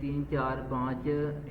3, 4, 5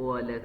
OLX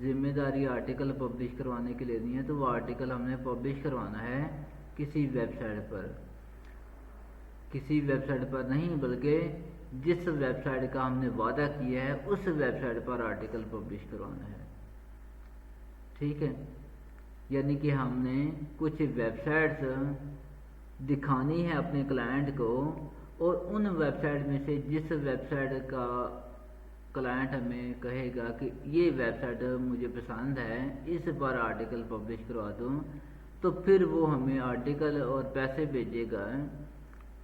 ذمہ داری article publish کروانے کی لینی ہے تو وہ آرٹیکل ہم نے پبلش کروانا ہے کسی ویب سائٹ پر، کسی ویب سائٹ پر نہیں بلکہ جس ویب سائٹ کا ہم نے وعدہ کیا ہے اس ویب سائٹ پر آرٹیکل پبلش کروانا ہے، ٹھیک ہے۔ یعنی کہ ہم نے کچھ ویب سائٹس دکھانی ہے اپنے کلائنٹ کو، اور ان ویب سائٹ میں سے جس ویب سائٹ کا کلائنٹ ہمیں کہے گا کہ یہ ویب سائٹ مجھے پسند ہے، اس پر آرٹیکل پبلش کروا دوں، تو پھر وہ ہمیں آرٹیکل اور پیسے بھیجے گا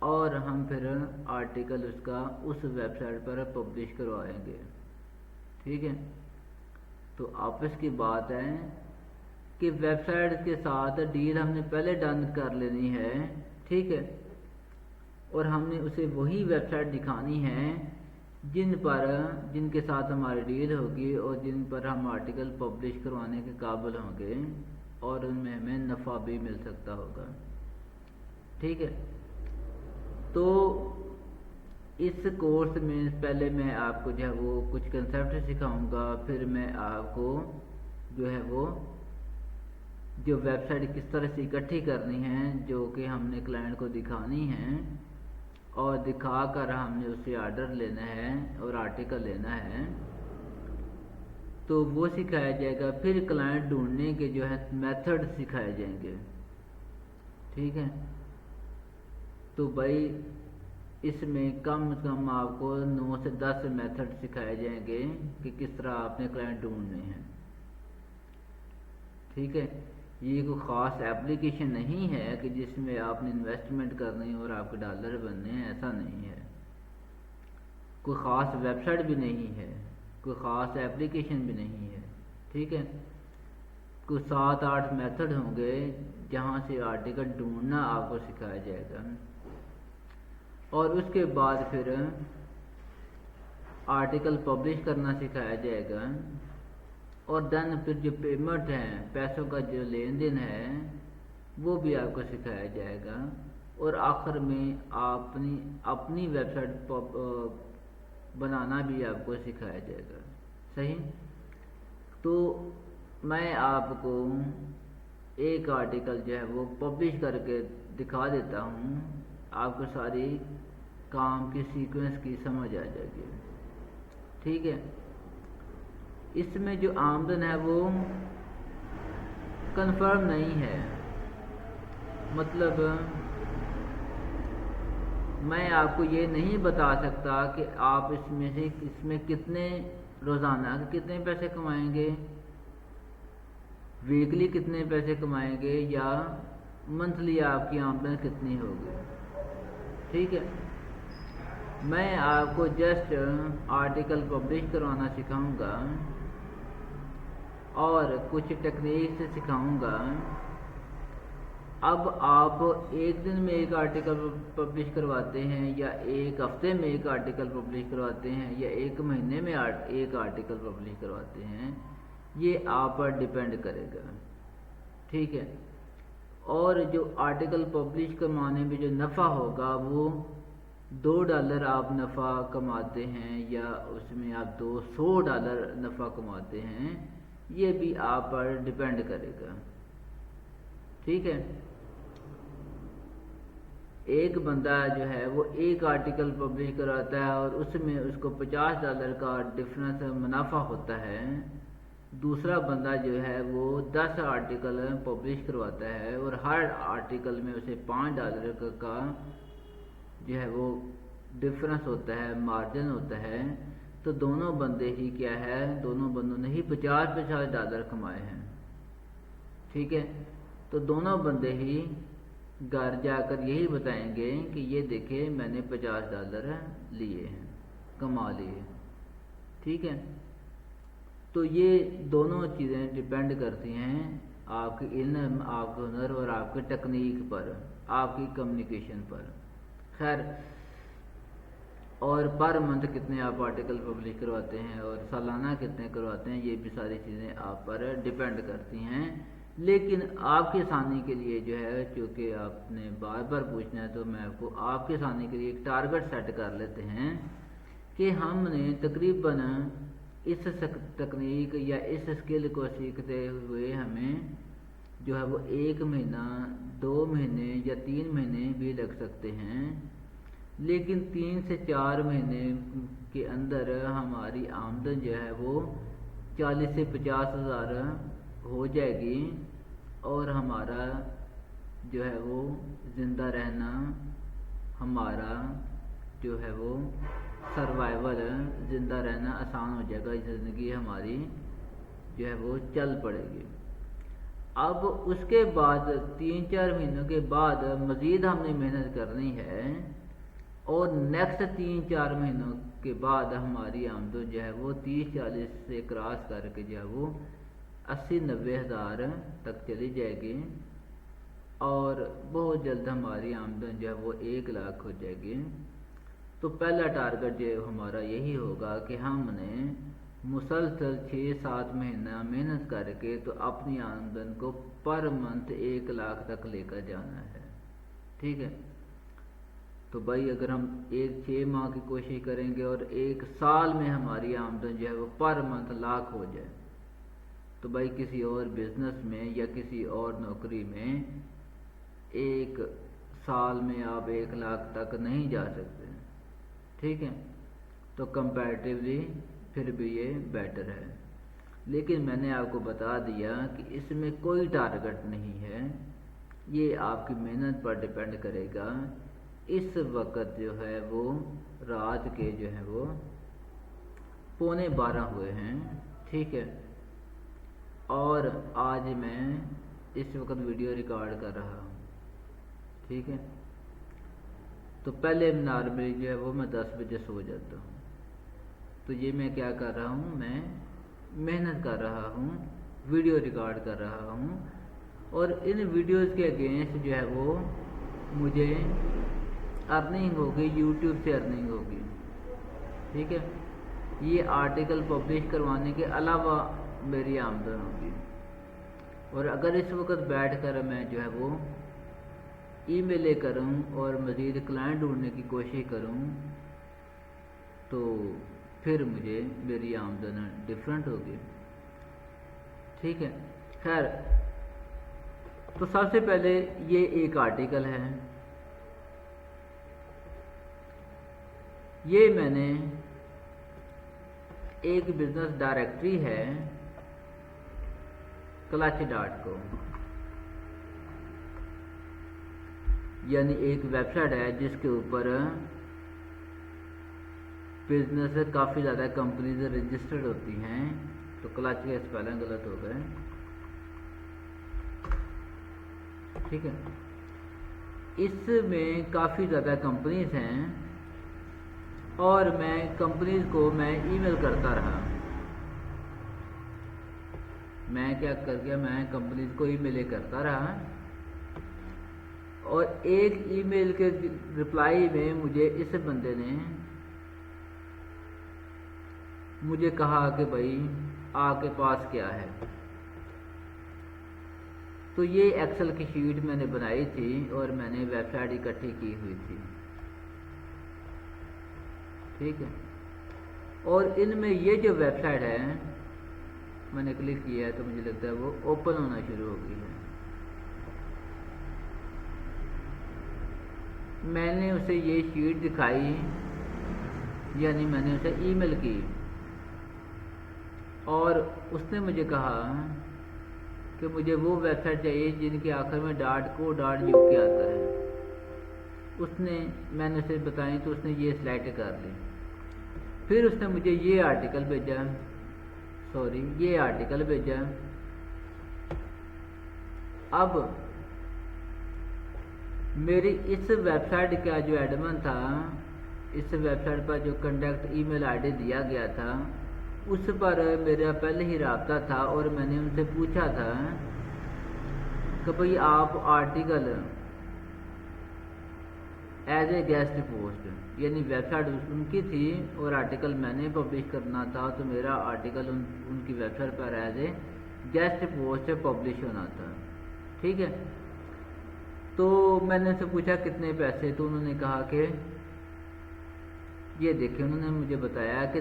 اور ہم پھر آرٹیکل اس کا اس ویب سائٹ پر پبلش کروائیں گے، ٹھیک ہے۔ تو آپس کی بات ہے کہ ویب سائٹ کے ساتھ ڈیل ہم نے پہلے ڈن کر لینی ہے، ٹھیک ہے، اور ہم نے اسے وہی ویب سائٹ دکھانی ہے جن کے ساتھ ہماری ڈیل ہوگی اور جن پر ہم آرٹیکل پبلش کروانے کے قابل ہوں گے اور ان میں ہمیں نفع بھی مل سکتا ہوگا، ٹھیک ہے۔ تو اس کورس میں پہلے میں آپ کو جو ہے وہ کچھ کنسیپٹ سکھاؤں گا، پھر میں آپ کو جو ہے وہ جو ویب سائٹ کس طرح سے اکٹھی کرنی ہے جو کہ ہم نے کلائنٹ کو دکھانی ہے اور دکھا کر ہم نے اسے آرڈر لینا ہے اور آرٹیکل لینا ہے، تو وہ سکھایا جائے گا۔ پھر کلائنٹ ڈھونڈنے کے جو ہے میتھڈ سکھائے جائیں گے، ٹھیک ہے۔ تو بھائی اس میں کم از کم آپ کو 9 سے 10 میتھڈ سکھائے جائیں گے کہ کس طرح آپ نے کلائنٹ ڈھونڈنے ہیں، ٹھیک ہے۔ یہ کوئی خاص ایپلیکیشن نہیں ہے کہ جس میں آپ نے انویسٹمنٹ کرنی اور آپ کے ڈالر بننے ہیں، ایسا نہیں ہے۔ کوئی خاص ویب سائٹ بھی نہیں ہے، کوئی خاص ایپلیکیشن بھی نہیں ہے، ٹھیک ہے۔ کوئی 7-8 میتھڈ ہوں گے جہاں سے آرٹیکل ڈھونڈنا آپ کو سکھایا جائے گا، اور اس کے بعد پھر آرٹیکل پبلش کرنا سکھایا جائے گا، اور دین پھر جو پیمنٹ ہے، پیسوں کا جو لین دین ہے وہ بھی آپ کو سکھایا جائے گا، اور آخر میں اپنی ویب سائٹ بنانا بھی آپ کو سکھایا جائے گا، صحیح۔ تو میں آپ کو ایک آرٹیکل جو ہے وہ پبلش کر کے دکھا دیتا ہوں، آپ کو ساری کام کی سیکوینس کی سمجھ آ جائے گی، ٹھیک ہے۔ اس میں جو آمدن ہے وہ کنفرم نہیں ہے، مطلب میں آپ کو یہ نہیں بتا سکتا کہ آپ اس میں کتنے روزانہ کتنے پیسے کمائیں گے، ویکلی کتنے پیسے کمائیں گے، یا منتھلی آپ کی آمدن کتنی ہوگی، ٹھیک ہے۔ میں آپ کو جسٹ آرٹیکل پبلش کروانا سکھاؤں گا اور کچھ ٹیکنیکس سکھاؤں گا۔ اب آپ ایک دن میں ایک آرٹیکل پبلش کرواتے ہیں، یا ایک ہفتے میں ایک آرٹیکل پبلش کرواتے ہیں، یا ایک مہینے میں ایک آرٹیکل پبلش کرواتے ہیں، یہ آپ پر ڈیپینڈ کرے گا، ٹھیک ہے۔ اور جو آرٹیکل پبلش کروانے میں جو نفع ہوگا وہ $2 آپ نفع کماتے ہیں یا اس میں آپ $200 نفع کماتے ہیں، یہ بھی آپ پر ڈیپینڈ کرے گا، ٹھیک ہے۔ ایک بندہ جو ہے وہ ایک آرٹیکل پبلش کراتا ہے اور اس میں اس کو $50 کا ڈفرنس منافع ہوتا ہے، دوسرا بندہ جو ہے وہ 10 آرٹیکل پبلش کرواتا ہے اور ہر آرٹیکل میں اسے $5 کا جو ہے وہ ڈفرنس ہوتا ہے، مارجن ہوتا ہے، تو دونوں بندے ہی کیا ہے، دونوں بندوں نے ہی $50 کمائے ہیں، ٹھیک ہے۔ تو دونوں بندے ہی گھر جا کر یہی بتائیں گے کہ یہ دیکھیں میں نے $50 لیے ہیں، کما لیے، ٹھیک ہے۔ تو یہ دونوں چیزیں ڈیپینڈ کرتی ہیں آپ کے علم، آپ کے ہنر اور آپ کے ٹیکنیک پر، آپ کی کمیونیکیشن پر، خیر۔ اور پر منتھ کتنے آپ آرٹیکل پبلش کرواتے ہیں اور سالانہ کتنے کرواتے ہیں، یہ بھی ساری چیزیں آپ پر ڈیپینڈ کرتی ہیں۔ لیکن آپ کی آسانی کے لیے جو ہے، چونکہ آپ نے بار بار پوچھنا ہے تو میں آپ کو آپ کی آسانی کے لیے ایک ٹارگٹ سیٹ کر لیتے ہیں کہ ہم نے تقریباً اس تکنیک یا اس اسکل کو سیکھتے ہوئے ہمیں جو ہے وہ 1 مہینہ 2 مہینے یا 3 مہینے بھی لگ سکتے ہیں، لیکن 3 سے 4 مہینے کے اندر ہماری آمدن جو ہے وہ 40 سے 50 ہزار ہو جائے گی، اور ہمارا جو ہے وہ زندہ رہنا، ہمارا جو ہے وہ سروائیول زندہ رہنا آسان ہو جائے گا، زندگی ہماری جو ہے وہ چل پڑے گی۔ اب اس کے بعد 3-4 مہینوں کے بعد مزید ہم نے محنت کرنی ہے، اور نیکسٹ 3-4 مہینوں کے بعد ہماری آمدن جو ہے وہ 30-40 سے کراس کر کے جو ہے وہ 80-90 ہزار تک چلی جائے گی، اور بہت جلد ہماری آمدن جو ہے وہ 1 لاکھ ہو جائے گی۔ تو پہلا ٹارگٹ جو ہمارا یہی ہوگا کہ ہم نے مسلسل 6-7 مہینہ محنت کر کے تو اپنی آمدن کو پر منتھ 1 لاکھ تک لے کر جانا ہے، ٹھیک ہے۔ تو بھائی اگر ہم 6 ماہ کی کوشش کریں گے اور 1 سال میں ہماری آمدن جو ہے وہ پر منتھ لاکھ ہو جائے، تو بھائی کسی اور بزنس میں یا کسی اور نوکری میں 1 سال میں آپ 1 لاکھ تک نہیں جا سکتے، ٹھیک ہے۔ تو کمپیریٹیولی پھر بھی یہ بیٹر ہے، لیکن میں نے آپ کو بتا دیا کہ اس میں کوئی ٹارگٹ نہیں ہے، یہ آپ کی محنت پر ڈیپینڈ کرے گا۔ اس وقت جو ہے وہ رات کے جو ہے وہ 11:15 ہوئے ہیں، ٹھیک ہے، اور آج میں اس وقت ویڈیو ریکارڈ کر رہا ہوں، ٹھیک ہے۔ تو پہلے نارملی جو ہے وہ میں 10 بجے سو جاتا ہوں، تو یہ میں کیا کر رہا ہوں، میں محنت کر رہا ہوں، ویڈیو ریکارڈ کر رہا ہوں، اور ان ویڈیوز کے اگینسٹ جو ہے وہ مجھے ارننگ ہوگی، یوٹیوب سے ارننگ ہوگی، ٹھیک ہے۔ یہ آرٹیکل پبلش کروانے کے علاوہ میری آمدن ہوگی، اور اگر اس وقت بیٹھ کر میں جو ہے وہ ای میلیں کروں اور مزید کلائنٹ ڈھونڈنے کی کوشش کروں تو پھر مجھے میری آمدن ڈفرینٹ ہوگی، ٹھیک ہے۔ خیر، تو سب سے پہلے یہ ایک آرٹیکل ہے، یہ میں نے ایک بزنس ڈائریکٹری ہے clutch.com، یعنی ایک ویب سائٹ ہے جس کے اوپر بزنس کافی زیادہ کمپنیز رجسٹرڈ ہوتی ہیں، تو کلچ کے اسپیلنگ غلط ہو گئے، ٹھیک ہے۔ اس میں کافی زیادہ کمپنیز ہیں، اور میں کمپنیز کو میں ای میل کرتا رہا، میں کیا کر گیا، میں کمپنیز کو ای میلیں کرتا رہا، اور ایک ای میل کے رپلائی میں مجھے اس بندے نے مجھے کہا کہ بھائی آپ کے پاس کیا ہے، تو یہ ایکسل کی شیٹ میں نے بنائی تھی اور میں نے ویب سائٹ اکٹھی کی ہوئی تھی، ٹھیک ہے۔ اور ان میں یہ جو ویب سائٹ ہے میں نے کلک کیا ہے تو مجھے لگتا ہے وہ اوپن ہونا شروع ہو گئی ہے۔ میں نے اسے یہ شیٹ دکھائی، یعنی میں نے اسے ای میل کی، اور اس نے مجھے کہا کہ مجھے وہ ویب سائٹ چاہیے جن کے آخر میں .co.uk آتا ہے۔ میں نے اسے بتائی تو اس نے یہ سلیکٹ کر لی، پھر اس نے مجھے یہ آرٹیکل بھیجا، اب میری اس ویب سائٹ کا جو ایڈمن تھا، اس ویب سائٹ پر جو contact E mile I D دیا گیا تھا، اس پر میرا پہلے ہی رابطہ تھا، اور میں نے ان سے پوچھا تھا کہ بھئی آپ article as a guest post, یعنی ویب سائٹ ان کی تھی اور آرٹیکل میں نے پبلش کرنا تھا، تو میرا آرٹیکل ان کی ویب سائٹ پر as a guest post publish ہونا تھا، ٹھیک ہے۔ تو میں نے ان سے پوچھا کتنے پیسے، تو انہوں نے کہا کہ یہ دیکھیں، انہوں نے مجھے بتایا کہ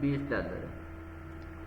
$20।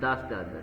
$10।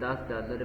$10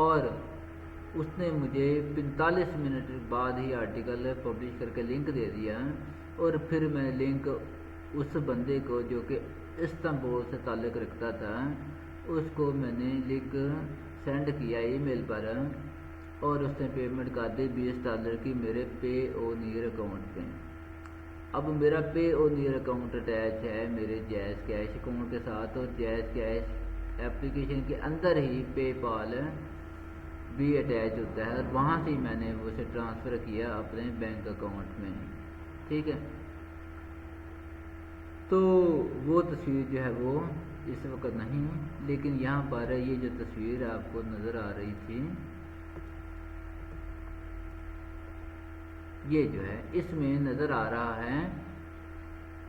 اور اس نے مجھے 45 منٹ بعد ہی آرٹیکل پبلش کر کے لنک دے دیا، اور پھر میں نے لنک اس بندے کو جو کہ استنبول سے تعلق رکھتا تھا اس کو میں نے لنک سینڈ کیا ای میل پر، اور اس نے پیمنٹ کر دی $20 کی میرے پے او نیئر اکاؤنٹ پہ۔ اب میرا پے او نیئر اکاؤنٹ اٹیچ ہے میرے جیز کیش اکاؤنٹ کے ساتھ، اور جیز کیش اپلیکیشن کے اندر ہی پے پال بھی اٹیچ ہوتا ہے، اور وہاں سے ہی میں نے اسے ٹرانسفر کیا اپنے بینک اکاؤنٹ میں، ٹھیک ہے۔ تو وہ تصویر جو ہے وہ اس وقت نہیں، لیکن یہاں پر یہ جو تصویر آپ کو نظر آ رہی تھی یہ جو ہے اس میں نظر آ رہا ہے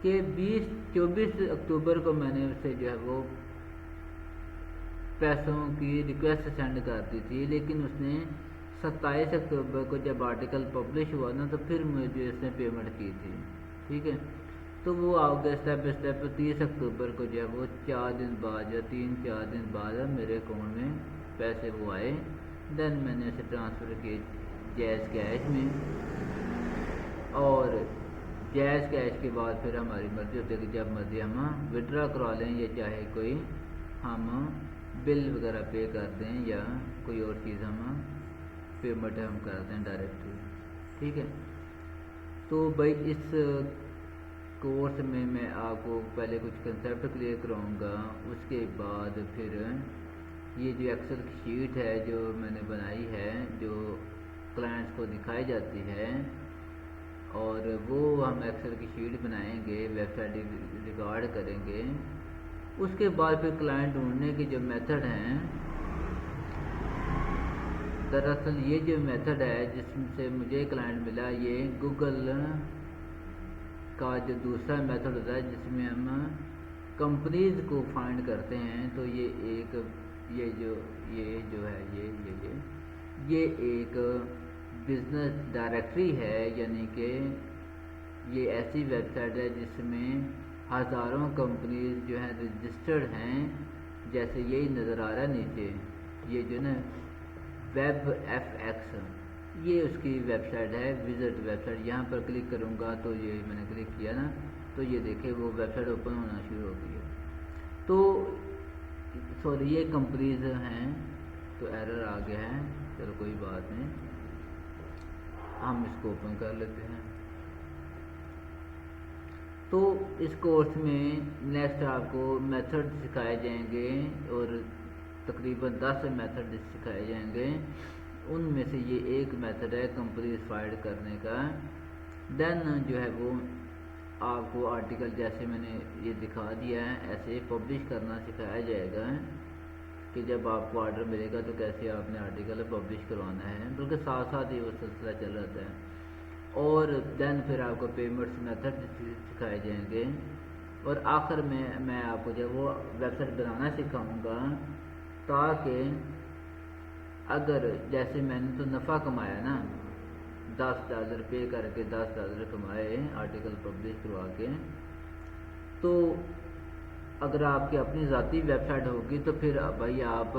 کہ 24 اکتوبر کو میں نے اسے جو ہے وہ پیسوں کی ریکویسٹ سینڈ کر دی تھی، لیکن اس نے 27 اکتوبر کو جب آرٹیکل پبلش ہوا نا تو پھر مجھے اس نے پیمنٹ کی تھی، ٹھیک ہے۔ تو وہ آگے اسٹیپ بائی اسٹیپ 30 اکتوبر کو جو ہے وہ 4 دن بعد یا 3-4 دن بعد میرے اکاؤنٹ میں پیسے وہ آئے، دین میں نے اسے ٹرانسفر کیے جیز کیش میں، اور جیز کیش کے بعد پھر ہماری مرضی ہوتی ہے کہ جب مرضی ہم وڈرا کروا لیں، یا چاہے کوئی ہم بل وغیرہ پے کر دیں یا کوئی اور چیز ہم پیمنٹ ہم کر دیں ڈائریکٹلی، ٹھیک ہے۔ تو بھائی اس کورس میں آپ کو پہلے کچھ کنسیپٹ کلیئر کراؤں گا، اس کے بعد پھر یہ جو ایکسل کی شیٹ ہے جو میں نے بنائی ہے جو کلائنٹس کو دکھائی جاتی ہے، اور وہ ہم ایکسل کی شیٹ بنائیں گے، ویب سائٹ ریکارڈ کریں گے۔ اس کے بعد پھر کلائنٹ ڈھونڈنے کے جو میتھڈ ہیں، دراصل یہ جو میتھڈ ہے جس سے مجھے کلائنٹ ملا یہ گوگل کا جو دوسرا میتھڈ ہوتا ہے جس میں ہم کمپنیز کو فائنڈ کرتے ہیں، تو یہ جو ہے یہ ایک بزنس ڈائریکٹری ہے، یعنی کہ یہ ایسی ویب سائٹ ہے جس میں ہزاروں کمپنیز جو ہیں رجسٹرڈ ہیں، جیسے یہی نظر آ رہا ہے نیچے، یہ جو نا ویب ایف ایکس، یہ اس کی ویب سائٹ ہے، وزٹ ویب سائٹ۔ یہاں پر کلک کروں گا تو یہ میں نے کلک کیا نا تو یہ دیکھیں وہ ویب سائٹ اوپن ہونا شروع ہو گئی ہے۔ تو سوری یہ کمپنیز ہیں تو ایرر آ گیا ہے، چلو کوئی بات نہیں، ہم اس کو اوپن کر لیتے ہیں۔ تو اس کورس میں نیکسٹ آپ کو میتھڈ سکھائے جائیں گے، اور تقریباً 10 میتھڈ سکھائے جائیں گے، ان میں سے یہ ایک میتھڈ ہے کمپنیز فائنڈ کرنے کا۔ دین جو ہے وہ آپ کو آرٹیکل جیسے میں نے یہ دکھا دیا ہے ایسے پبلش کرنا سکھایا جائے گا، کہ جب آپ کو آرڈر ملے گا تو کیسے آپ نے آرٹیکل پبلش کروانا ہے، بلکہ ساتھ ساتھ ہی وہ سلسلہ چل رہتا ہے۔ اور دین پھر آپ کو پیمنٹس میتھڈ سکھائے جائیں گے، اور آخر میں آپ کو جب وہ ویب سائٹ بنانا سکھاؤں گا، تاکہ اگر جیسے میں نے تو نفع کمایا نا $10 پے کر کے $10 کمائے آرٹیکل پبلش کروا کے، تو اگر آپ کی اپنی ذاتی ویب سائٹ ہوگی تو پھر بھائی آپ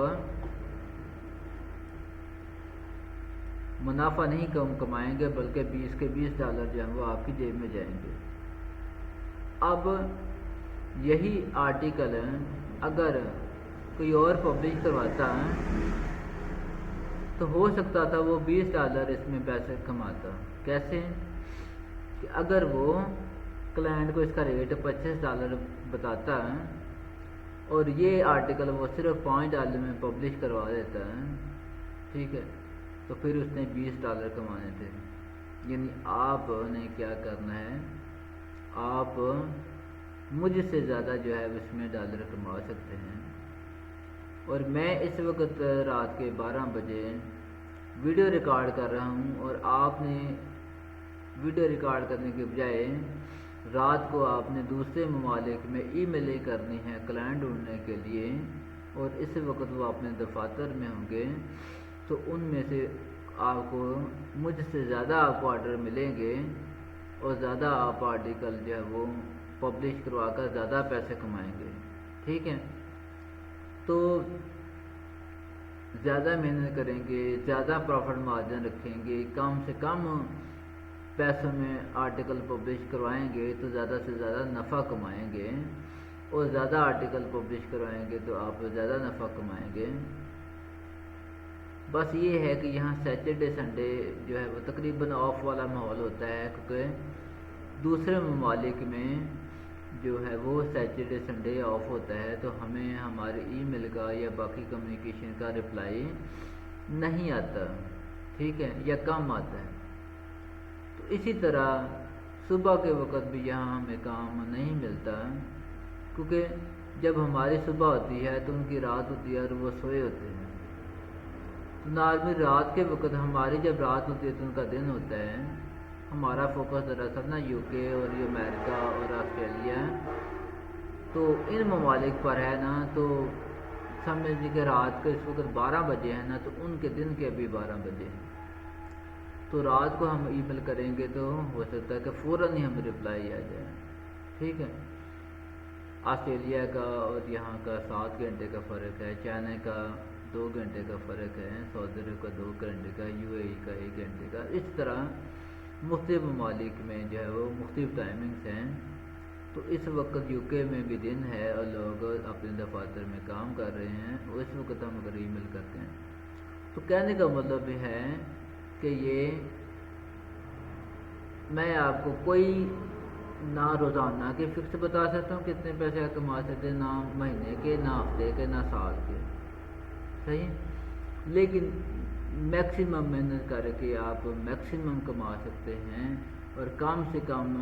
منافع نہیں کمائیں گے، بلکہ $20 کے $20 جو ہیں وہ آپ کی جیب میں جائیں گے۔ اب یہی آرٹیکل اگر کوئی اور پبلش کرواتا تو ہو سکتا تھا وہ $20 اس میں پیسے کماتا۔ کیسے کہ اگر وہ کلائنٹ کو اس کا ریٹ $25 بتاتا اور یہ آرٹیکل وہ صرف $5 میں پبلش کروا دیتا ہے، ٹھیک ہے، تو پھر اس نے $20 کمانے تھے۔ یعنی آپ نے کیا کرنا ہے، آپ مجھ سے زیادہ جو ہے اس میں ڈالر کما سکتے ہیں۔ اور میں اس وقت رات کے 12 بجے ویڈیو ریکارڈ کر رہا ہوں، اور آپ نے ویڈیو ریکارڈ کرنے کے بجائے رات کو آپ نے دوسرے ممالک میں ای میلیں کرنی ہے کلائنٹ ڈھونڈنے کے لیے، اور اس وقت وہ اپنے دفاتر میں ہوں گے، تو ان میں سے آپ کو مجھ سے زیادہ آپ کو آرڈر ملیں گے، اور زیادہ آپ آرٹیکل جو ہے وہ پبلش کروا کر زیادہ پیسے کمائیں گے، ٹھیک ہے۔ تو زیادہ محنت کریں گے، زیادہ پروفٹ مارجن رکھیں گے، کم سے کم پیسوں میں آرٹیکل پبلش کروائیں گے تو زیادہ سے زیادہ نفع کمائیں گے، اور زیادہ آرٹیکل پبلش کروائیں گے تو آپ زیادہ نفع کمائیں گے۔ بس یہ ہے کہ یہاں سیٹرڈے سنڈے جو ہے وہ تقریباً آف والا ماحول ہوتا ہے، کیونکہ دوسرے ممالک میں جو ہے وہ سیٹرڈے سنڈے آف ہوتا ہے، تو ہمیں ہمارے ای میل کا یا باقی کمیونیکیشن کا رپلائی نہیں آتا، ٹھیک ہے، یا کم آتا ہے۔ تو اسی طرح صبح کے وقت بھی یہاں ہمیں کام نہیں ملتا، کیونکہ جب ہماری صبح ہوتی ہے تو ان کی رات ہوتی ہے اور وہ سوئے ہوتے ہیں۔ تو نارمل رات کے وقت ہماری جب رات ہوتی ہے تو ان کا دن ہوتا ہے۔ ہمارا فوکس دراصل نا یو کے اور یہ امریکہ اور آسٹریلیا، تو ان ممالک پر ہے نا، تو سمجھ لیجیے کہ رات کو اس وقت 12 بجے ہیں نا، تو ان کے دن کے ابھی 12 بجے ہیں۔ تو رات کو ہم ای میل کریں گے تو ہو سکتا ہے کہ فوراً ہی ہمیں رپلائی آ جائے، ٹھیک ہے۔ آسٹریلیا کا اور یہاں کا 7 گھنٹے کا فرق ہے، چائنا کا 2 گھنٹے کا فرق ہے، سعودی عرب کا 2 گھنٹے کا، یو اے ای کا 1 گھنٹے کا۔ اس طرح مختلف ممالک میں جو ہے وہ مختلف ٹائمنگز ہیں۔ تو اس وقت یو کے میں بھی دن ہے اور لوگ اپنے دفاتر میں کام کر رہے ہیں، اور اس وقت ہم اگر ای میل کرتے ہیں تو کہنے کا مطلب یہ ہے کہ یہ میں آپ کو کوئی نہ روزانہ کے فکس بتا سکتا ہوں کتنے پیسے آپ کما سکتے ہیں، نہ مہینے کے، نہ ہفتے کے، نہ سال کے، صحیح، لیکن میکسیمم محنت کر کے آپ میکسیمم کما سکتے ہیں، اور کم سے کم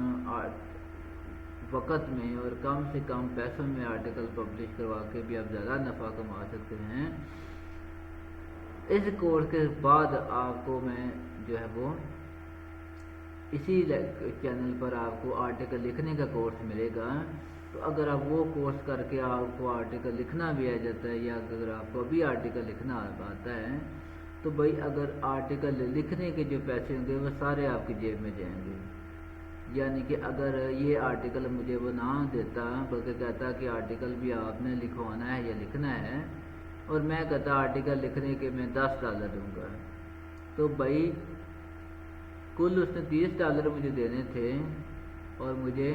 وقت میں اور کم سے کم پیسوں میں آرٹیکل پبلش کروا کے بھی آپ زیادہ نفع کما سکتے ہیں۔ اس کورس کے بعد آپ کو میں جو ہے وہ اسی چینل پر آپ کو آرٹیکل لکھنے کا کورس ملے گا۔ تو اگر آپ وہ کورس کر کے آپ کو آرٹیکل لکھنا بھی آ جاتا ہے، یا اگر آپ کو ابھی آرٹیکل لکھنا آتا ہے، تو بھائی اگر آرٹیکل لکھنے کے جو پیسے ہوں گے وہ سارے آپ کی جیب میں جائیں گے۔ یعنی کہ اگر یہ آرٹیکل مجھے وہ نہ دیتا، بلکہ کہتا کہ آرٹیکل بھی آپ نے لکھوانا ہے یا لکھنا ہے، اور میں کہتا آرٹیکل لکھنے کے میں $10 دوں گا، تو بھائی کل اس نے $30 مجھے دینے تھے، اور مجھے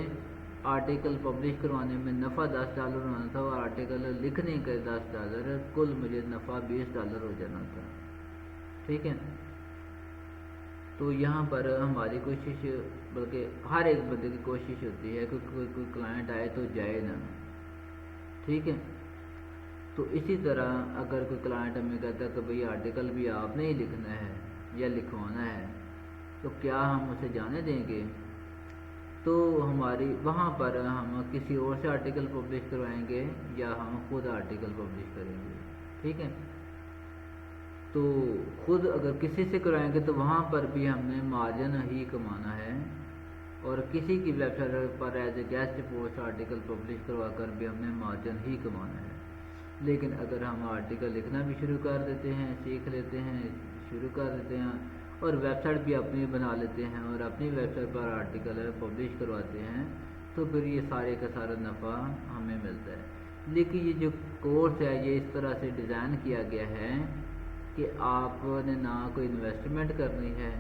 آرٹیکل پبلش کروانے میں نفع $10 ہونا تھا، اور آرٹیکل لکھنے کے $10، کل مجھے نفع $20 ہو جانا تھا، ٹھیک ہے۔ تو یہاں پر ہماری کوشش، بلکہ ہر ایک بندے کی کوشش ہوتی ہے کہ کوئی کلائنٹ آئے تو جائے نا، ٹھیک ہے۔ تو اسی طرح اگر کوئی کلائنٹ ہمیں کہتا ہے کہ بھئی آرٹیکل بھی آپ نے ہی لکھنا ہے یا لکھوانا ہے، تو کیا ہم اسے جانے دیں گے؟ تو ہماری وہاں پر ہم کسی اور سے آرٹیکل پبلش کروائیں گے، یا ہم خود آرٹیکل پبلش کریں گے، ٹھیک ہے۔ تو خود اگر کسی سے کرائیں گے تو وہاں پر بھی ہم نے مارجن ہی کمانا ہے، اور کسی کی ویب سائٹ پر as a guest post article publish کروا کر بھی ہم نے مارجن ہی کمانا ہے۔ لیکن اگر ہم آرٹیکل لکھنا بھی شروع کر دیتے ہیں، سیکھ لیتے ہیں، شروع کر دیتے ہیں، اور ویب سائٹ بھی اپنی بنا لیتے ہیں اور اپنی ویب سائٹ پر آرٹیکل پبلش کرواتے ہیں، تو پھر یہ سارے کا سارا نفع ہمیں ملتا ہے۔ لیکن یہ جو کورس ہے یہ اس طرح سے ڈیزائن کیا گیا ہے کہ آپ نے نہ کوئی انویسٹمنٹ کرنی ہے،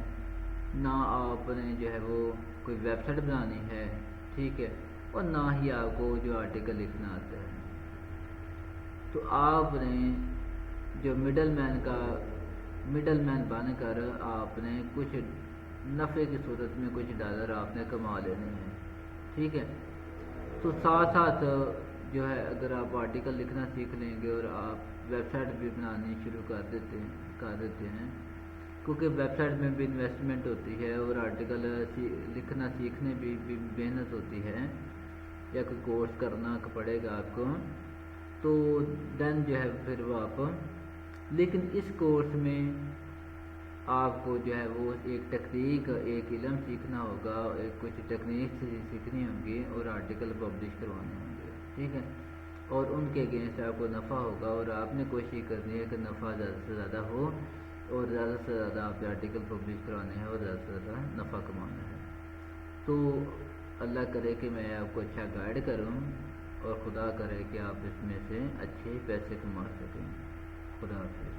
نہ آپ نے جو ہے وہ کوئی ویب سائٹ بنانی ہے، ٹھیک ہے، اور نہ ہی آپ کو جو آرٹیکل لکھنا آتا ہے۔ تو آپ نے جو مڈل مین بن کر آپ نے کچھ نفع کی صورت میں کچھ ڈالر آپ نے کما لینے ہیں، ٹھیک ہے۔ تو ساتھ ساتھ جو ہے اگر آپ آرٹیکل لکھنا سیکھ لیں گے اور آپ ویب سائٹ بھی بنانی شروع کر دیتے ہیں، کیونکہ ویب سائٹ میں بھی انویسٹمنٹ ہوتی ہے اور آرٹیکل لکھنا سیکھنے بھی محنت ہوتی ہے، یا کوئی کورس کرنا پڑے گا آپ کو، تو دین جو ہے پھر وہ آپ، لیکن اس کورس میں آپ کو جو ہے وہ ایک ٹیکنیک، ایک علم سیکھنا ہوگا، ایک کچھ ٹیکنیک سیکھنی ہوں گی، اور آرٹیکل پبلش کروانے ہوں گے، ٹھیک ہے، اور ان کے اگینسٹ آپ کو نفع ہوگا، اور آپ نے کوشش کرنی ہے کہ نفع زیادہ سے زیادہ ہو، اور زیادہ سے زیادہ آپ نے آرٹیکل پبلش کروانے ہیں اور زیادہ سے زیادہ نفع کمانا ہے۔ تو اللہ کرے کہ میں آپ کو اچھا گائیڈ کروں، اور خدا کرے کہ آپ اس میں سے اچھے پیسے کما سکیں۔ خدا حافظ۔